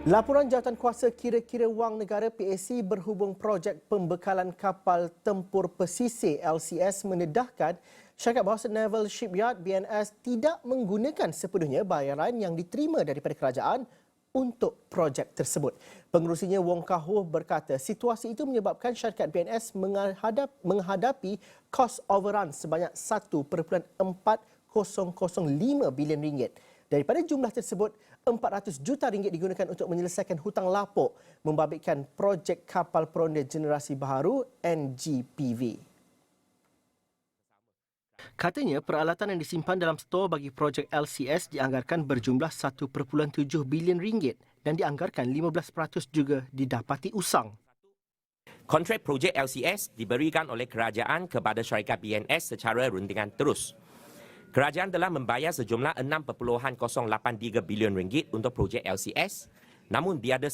Laporan Jawatankuasa Kira-Kira Wang Negara PAC berhubung projek pembekalan kapal tempur pesisir LCS mendedahkan syarikat Bawaslu Naval Shipyard BNS tidak menggunakan sepenuhnya bayaran yang diterima daripada kerajaan untuk projek tersebut. Pengerusinya Wong Kah Ho berkata situasi itu menyebabkan syarikat BNS menghadapi kos overrun sebanyak 1.4005 bilion ringgit. Daripada jumlah tersebut, 400 juta ringgit digunakan untuk menyelesaikan hutang lapuk membabitkan projek kapal peronda generasi baharu NGPV. Katanya peralatan yang disimpan dalam stor bagi projek LCS dianggarkan berjumlah 1.7 bilion ringgit dan dianggarkan 15% juga didapati usang. Kontrak projek LCS diberikan oleh kerajaan kepada syarikat BNS secara rundingan terus. Kerajaan telah membayar sejumlah 6.083 bilion ringgit untuk projek LCS, namun tiada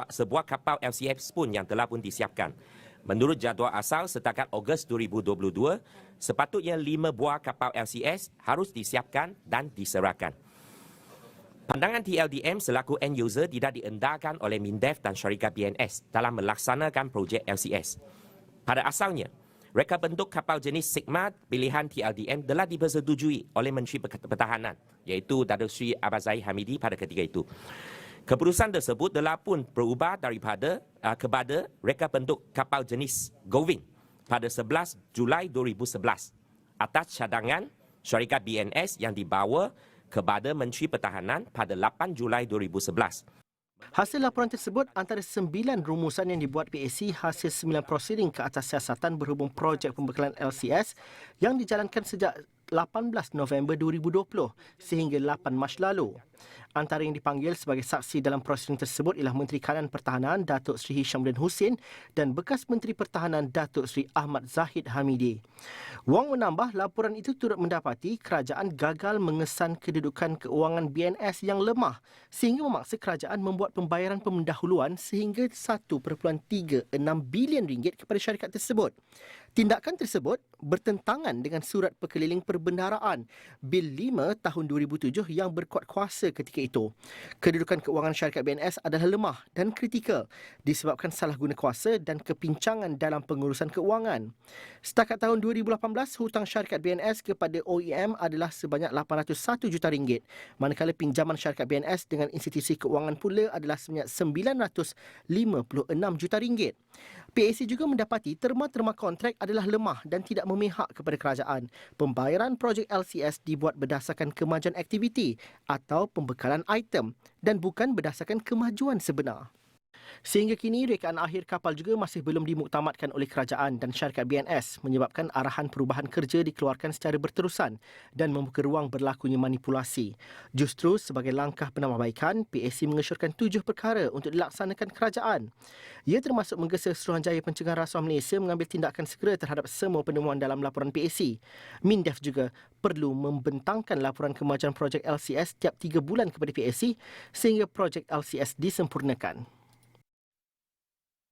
sebuah kapal LCS pun yang telah pun disiapkan. Menurut jadual asal setakat Ogos 2022, sepatutnya 5 buah kapal LCS harus disiapkan dan diserahkan. Pandangan TLDM selaku end user tidak diendarkan oleh MINDEF dan syarikat BNS dalam melaksanakan projek LCS. Pada asalnya, reka bentuk kapal jenis Sigma pilihan TLDM telah dipersetujui oleh Menteri Pertahanan, iaitu Datuk Seri Abazai Hamidi pada ketika itu. Keputusan tersebut telah pun berubah kepada reka bentuk kapal jenis Goving pada 11 Julai 2011 atas cadangan syarikat BNS yang dibawa kepada Menteri Pertahanan pada 8 Julai 2011. Hasil laporan tersebut antara 9 rumusan yang dibuat PAC hasil 9 prosiding ke atas siasatan berhubung projek pembekalan LCS yang dijalankan sejak 18 November 2020 sehingga 8 Mac lalu. Antara yang dipanggil sebagai saksi dalam prosiding tersebut ialah Menteri Kanan Pertahanan Datuk Seri Hishamuddin Hussein dan bekas Menteri Pertahanan Datuk Seri Ahmad Zahid Hamidi. Wong menambah laporan itu turut mendapati kerajaan gagal mengesan kedudukan keuangan BNS yang lemah sehingga memaksa kerajaan membuat pembayaran pendahuluan sehingga 1.36 bilion ringgit kepada syarikat tersebut. Tindakan tersebut bertentangan dengan Surat Perkeliling Perbendaharaan Bil 5 tahun 2007 yang berkuat kuasa ketika itu. Kedudukan keuangan syarikat BNS adalah lemah dan kritikal disebabkan salah guna kuasa dan kepincangan dalam pengurusan keuangan. Setakat tahun 2018, hutang syarikat BNS kepada OEM adalah sebanyak 801 juta ringgit, manakala pinjaman syarikat BNS dengan institusi keuangan pula adalah sebanyak 956 juta ringgit. PAC juga mendapati terma-terma kontrak adalah lemah dan tidak memihak kepada kerajaan. Pembayaran projek LCS dibuat berdasarkan kemajuan aktiviti atau pembekalan item dan bukan berdasarkan kemajuan sebenar. Sehingga kini, rekaan akhir kapal juga masih belum dimuktamadkan oleh kerajaan dan syarikat BNS menyebabkan arahan perubahan kerja dikeluarkan secara berterusan dan membuka ruang berlakunya manipulasi. Justru sebagai langkah penambahbaikan, PAC mengesyorkan 7 perkara untuk dilaksanakan kerajaan. Ia termasuk menggesa Suruhanjaya Pencegahan Rasuah Malaysia mengambil tindakan segera terhadap semua penemuan dalam laporan PAC. MINDEF juga perlu membentangkan laporan kemajuan projek LCS setiap 3 bulan kepada PAC sehingga projek LCS disempurnakan.